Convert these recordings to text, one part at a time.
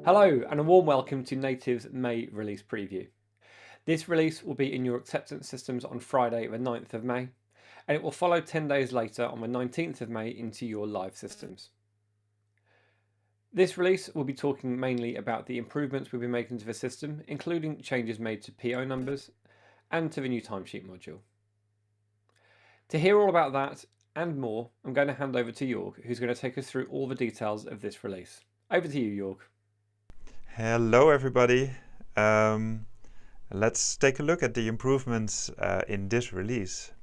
Hello and a warm welcome to Native's May release preview. This release will be in your acceptance systems on Friday the 9th of May, and it will follow 10 days later on the 19th of May into your live systems. This release will be talking mainly about the improvements we've been making to the system, including changes made to PO numbers and to the new timesheet module. To hear all about that and more, I'm going to hand over to Jorg, who's going to take us through all the details of this release. Over to you, Jorg. Hello everybody. Let's take a look at the improvements in this release.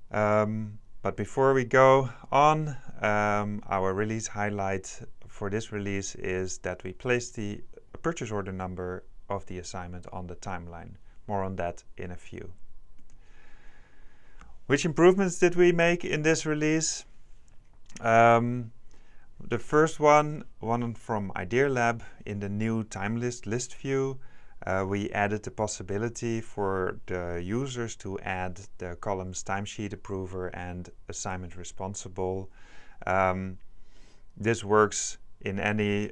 But before we go on, our release highlight for this release is that we placed the purchase order number of the assignment on the timeline. More on that in a few. Which improvements did we make in this release? The first one from IdeaLab, in the new time list view, we added the possibility for the users to add the columns timesheet approver and assignment responsible. This works in the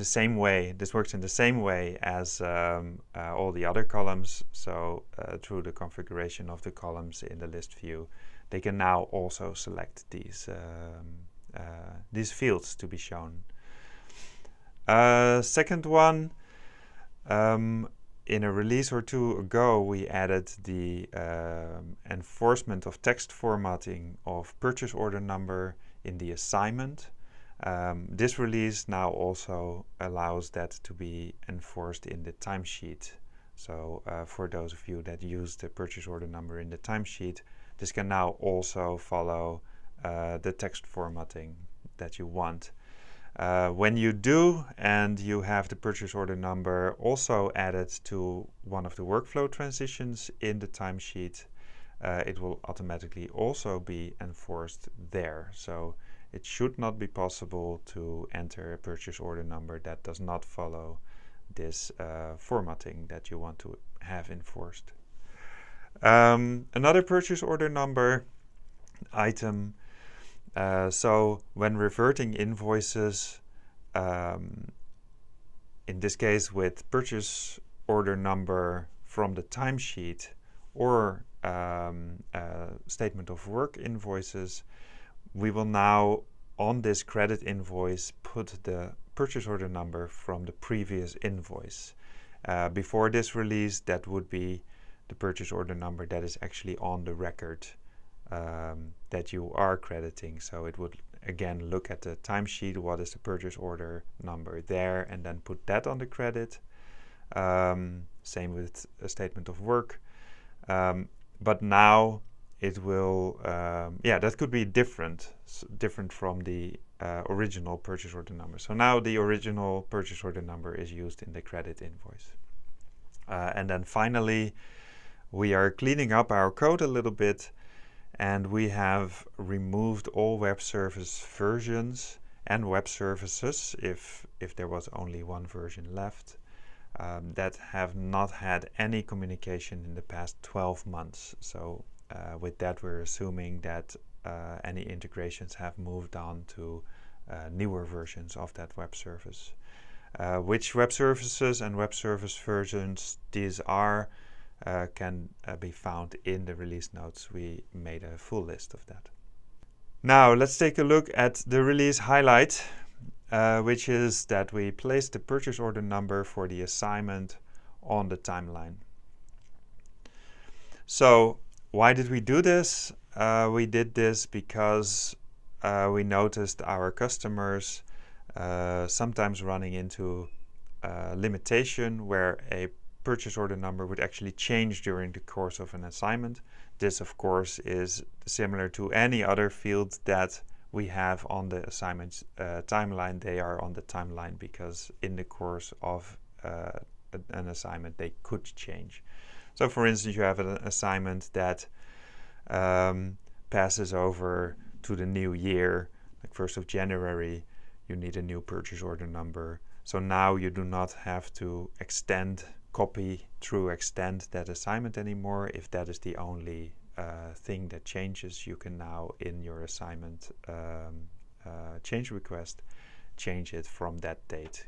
same way. This works in the same way as all the other columns. So through the configuration of the columns in the list view, they can now also select these fields to be shown. Second one, in a release or two ago, we added the enforcement of text formatting of purchase order number in the assignment. This release now also allows that to be enforced in the timesheet. So for those of you that use the purchase order number in the timesheet, this can now also follow the text formatting that you want. When you do, and you have the purchase order number also added to one of the workflow transitions in the timesheet, it will automatically also be enforced there. So it should not be possible to enter a purchase order number that does not follow this formatting that you want to have enforced. Another purchase order number item. So when reverting invoices, in this case with purchase order number from the timesheet or statement of work invoices, we will now on this credit invoice put the purchase order number from the previous invoice. Before this release, that would be the purchase order number that is actually on the record that you are crediting. So it would again look at the timesheet, what is the purchase order number there, and then put that on the credit. Same with a statement of work. But now it will, that could be different from the original purchase order number. So now the original purchase order number is used in the credit invoice. And then finally, we are cleaning up our code a little bit, and we have removed all web service versions and web services, if there was only one version left, that have not had any communication in the past 12 months. So with that, we're assuming that any integrations have moved on to newer versions of that web service. Which web services and web service versions these are can be found in the release notes. We made a full list of that. Now let's take a look at the release highlight, which is that we placed the purchase order number for the assignment on the timeline. So why did we do this? We did this because we noticed our customers sometimes running into limitation where a purchase order number would actually change during the course of an assignment. This, of course, is similar to any other field that we have on the assignment timeline. They are on the timeline because in the course of an assignment they could change. So for instance, you have an assignment that passes over to the new year, like 1st of January, you need a new purchase order number. So now you do not have to copy through extend that assignment anymore. If that is the only thing that changes, you can now in your assignment change request change it from that date.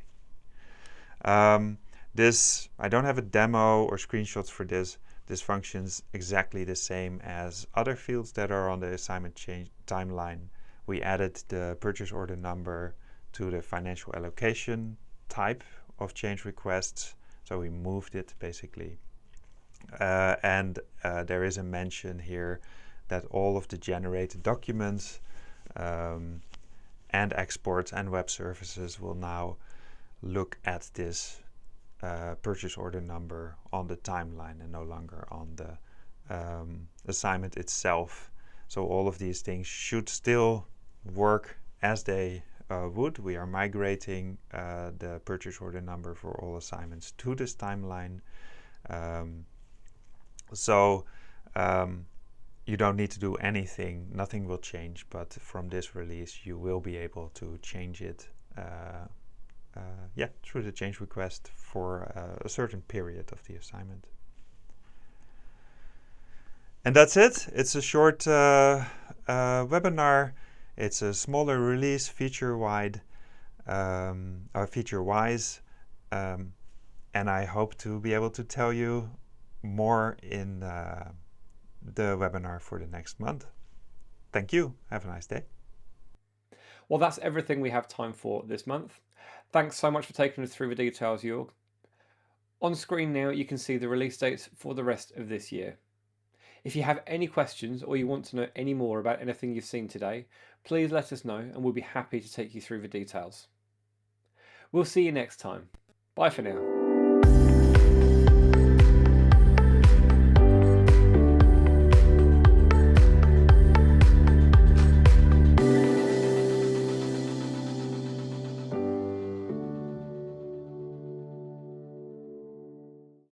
This, I don't have a demo or screenshots for this. This functions exactly the same as other fields that are on the assignment change timeline. We added the purchase order number to the financial allocation type of change requests. So we moved it basically. And there is a mention here that all of the generated documents and exports and web services will now look at this purchase order number on the timeline and no longer on the assignment itself. So all of these things should still work as they would. We are migrating the purchase order number for all assignments to this timeline. You don't need to do anything, nothing will change, but from this release you will be able to change it through the change request for a certain period of the assignment. And that's it. It's a short webinar. It's a smaller release, feature-wise, and I hope to be able to tell you more in the webinar for the next month. Thank you. Have a nice day. Well, that's everything we have time for this month. Thanks so much for taking us through the details, Jorg. On screen now, you can see the release dates for the rest of this year. If you have any questions or you want to know any more about anything you've seen today, please let us know and we'll be happy to take you through the details. We'll see you next time. Bye for now.